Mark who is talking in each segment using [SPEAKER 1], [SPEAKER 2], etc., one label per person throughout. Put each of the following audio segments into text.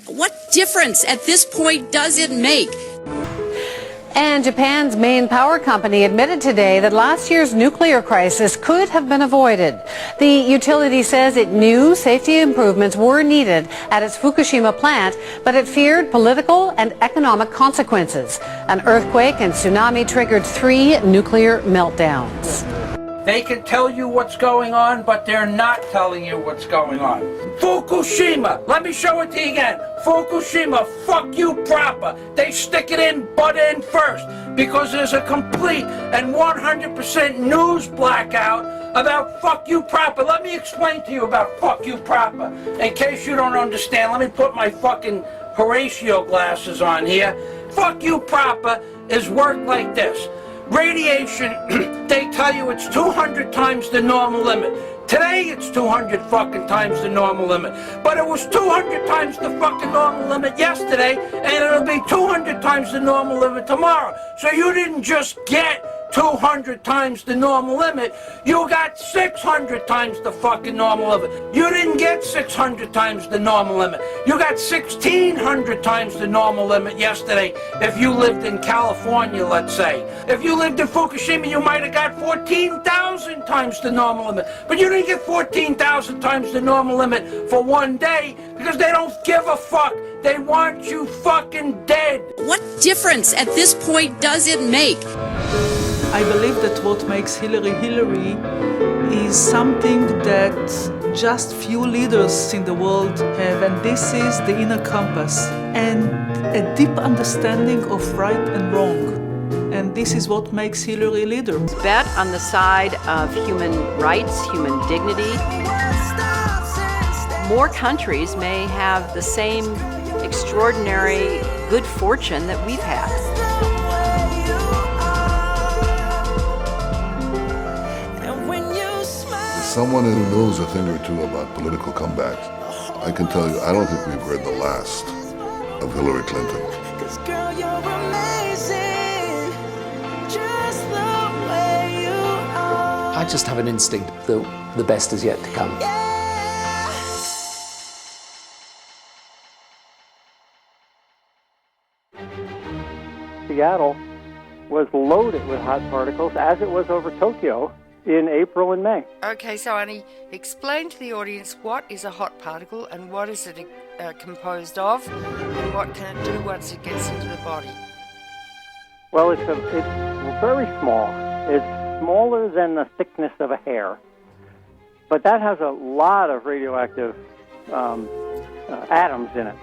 [SPEAKER 1] What difference at this point does it make?
[SPEAKER 2] And Japan's main power company admitted today that last year's nuclear crisis could have been avoided. The utility says it knew safety improvements were needed at its Fukushima plant, but it feared political and economic consequences. An earthquake and tsunami triggered 3 nuclear meltdowns.
[SPEAKER 3] They can tell you what's going on, but they're not telling you what's going on. Fukushima, let me show it to you again. Fukushima, fuck you proper. They stick it in, butt in first, because there's a complete and 100% news blackout about fuck you proper. Let me explain to you about fuck you proper. In case you don't understand, let me put my fucking Horatio glasses on here. Fuck you proper is work like this. Radiation, they tell you it's 200 times the normal limit. Today it's 200 fucking times the normal limit. But it was 200 times the fucking normal limit yesterday, and it'll be 200 times the normal limit tomorrow. So you didn't just get 200 times the normal limit, you got 600 times the fucking normal limit. You didn't get 600 times the normal limit. You got 1,600 times the normal limit yesterday if you lived in California, let's say. If you lived in Fukushima, you might have got 14,000 times the normal limit. But you didn't get 14,000 times the normal limit for one day because they don't give a fuck. They want you fucking dead.
[SPEAKER 1] What difference at this point does it make?
[SPEAKER 4] I believe that what makes Hillary is something that just few leaders in the world have, and this is the inner compass and a deep understanding of right and wrong. And this is what makes Hillary a leader.
[SPEAKER 5] Bet on the side of human rights, human dignity. More countries may have the same extraordinary good fortune that we've had.
[SPEAKER 6] Someone who knows a thing or two about political comebacks, I can tell you, I don't think we've heard the last of Hillary Clinton.
[SPEAKER 7] I just have an instinct that the best is yet to come.
[SPEAKER 8] Seattle was loaded with hot particles, as it was over Tokyo in April and May.
[SPEAKER 9] Okay, so Annie, explain to the audience what is a hot particle and what is it composed of, and what can it do once it gets into the body?
[SPEAKER 8] Well, it's very small. It's smaller than the thickness of a hair, but that has a lot of radioactive atoms in it.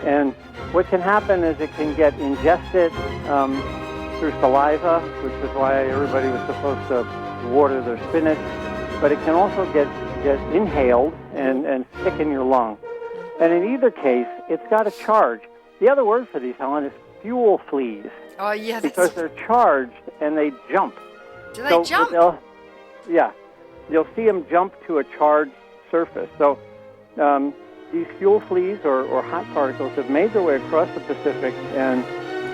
[SPEAKER 8] And what can happen is it can get ingested through saliva, which is why everybody was supposed to water their spinach, but it can also get inhaled and stick in your lung. And in either case, it's got a charge. The other word for these, Helen, is fuel fleas.
[SPEAKER 9] Oh, yeah.
[SPEAKER 8] Because they're charged and they jump.
[SPEAKER 9] Do they jump?
[SPEAKER 8] Yeah. You'll see them jump to a charged surface. So these fuel fleas or hot particles have made their way across the Pacific, and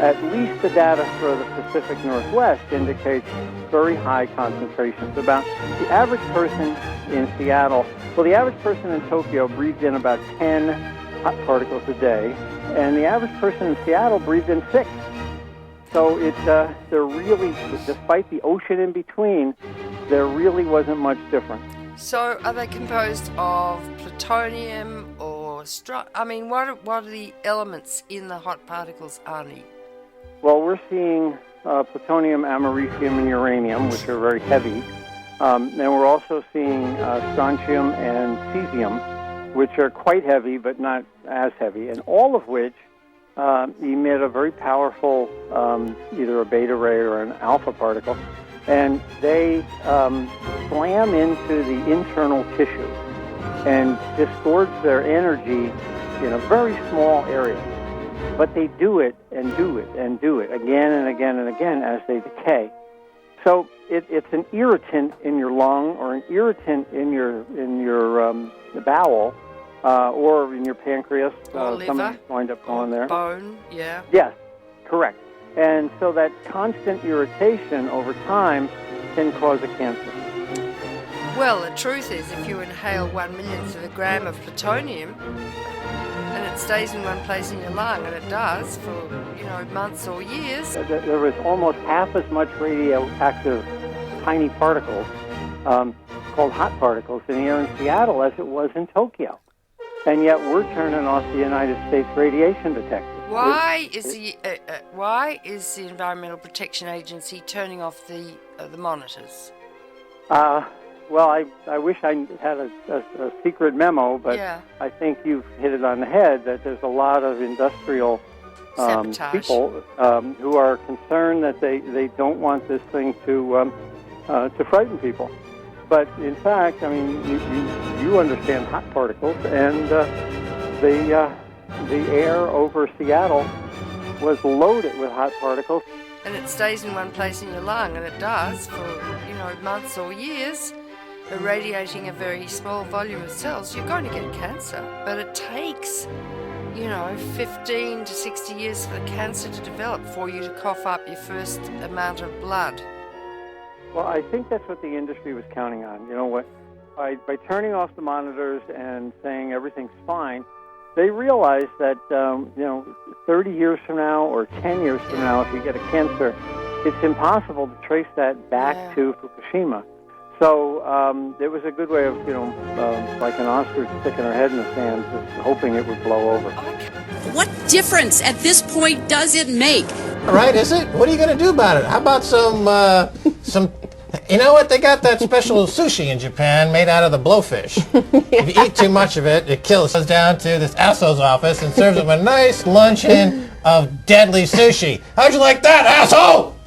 [SPEAKER 8] at least the data for the Pacific Northwest indicates very high concentrations. About the average person in Seattle, well, the average person in Tokyo breathes in about 10 hot particles a day, and the average person in Seattle breathes in 6. So they're really, despite the ocean in between, there really wasn't much difference.
[SPEAKER 9] So are they composed of plutonium or what are the elements in the hot particles, Arnie?
[SPEAKER 8] Well, we're seeing plutonium, americium, and uranium, which are very heavy. And we're also seeing strontium and cesium, which are quite heavy, but not as heavy, and all of which emit a very powerful, either a beta ray or an alpha particle, and they slam into the internal tissue and disgorge their energy in a very small area. But they do it and do it and do it again and again and again as they decay. So it's an irritant in your lung or an irritant in your bowel or in your pancreas.
[SPEAKER 9] Or liver.
[SPEAKER 8] Some wind up going there.
[SPEAKER 9] Bone, yeah.
[SPEAKER 8] Yes, correct. And so that constant irritation over time can cause a cancer.
[SPEAKER 9] Well, the truth is, if you inhale 1/1,000,000th of a gram of plutonium, and it stays in one place in your lung, and it does for, months or years.
[SPEAKER 8] There was almost half as much radioactive tiny particles called hot particles in the air in Seattle as it was in Tokyo. And yet we're turning off the United States radiation detector.
[SPEAKER 9] Why is the Environmental Protection Agency turning off the monitors?
[SPEAKER 8] Well, I wish I had a secret memo, but
[SPEAKER 9] yeah.
[SPEAKER 8] I think you've hit it on the head that there's a lot of industrial people who are concerned that they don't want this thing to frighten people. But in fact, I mean, you understand hot particles, and the air over Seattle was loaded with hot particles.
[SPEAKER 9] And it stays in one place in your lung, and it does for, months or years, irradiating a very small volume of cells. You're going to get cancer, but it takes, 15 to 60 years for the cancer to develop for you to cough up your first amount of blood.
[SPEAKER 8] Well, I think that's what the industry was counting on. You know what? By turning off the monitors and saying everything's fine, they realized that, 30 years from now or 10 years from now, if you get a cancer, it's impossible to trace that back to Fukushima. So it was a good way of, like an ostrich sticking her head in the sand, just hoping it would blow over.
[SPEAKER 1] What difference at this point does it make?
[SPEAKER 10] All right, is it? What are you going to do about it? How about some... You know what? They got that special sushi in Japan made out of the blowfish. If you eat too much of it, it kills. Goes down to this asshole's office and serves him a nice luncheon of deadly sushi. How'd you like that, asshole?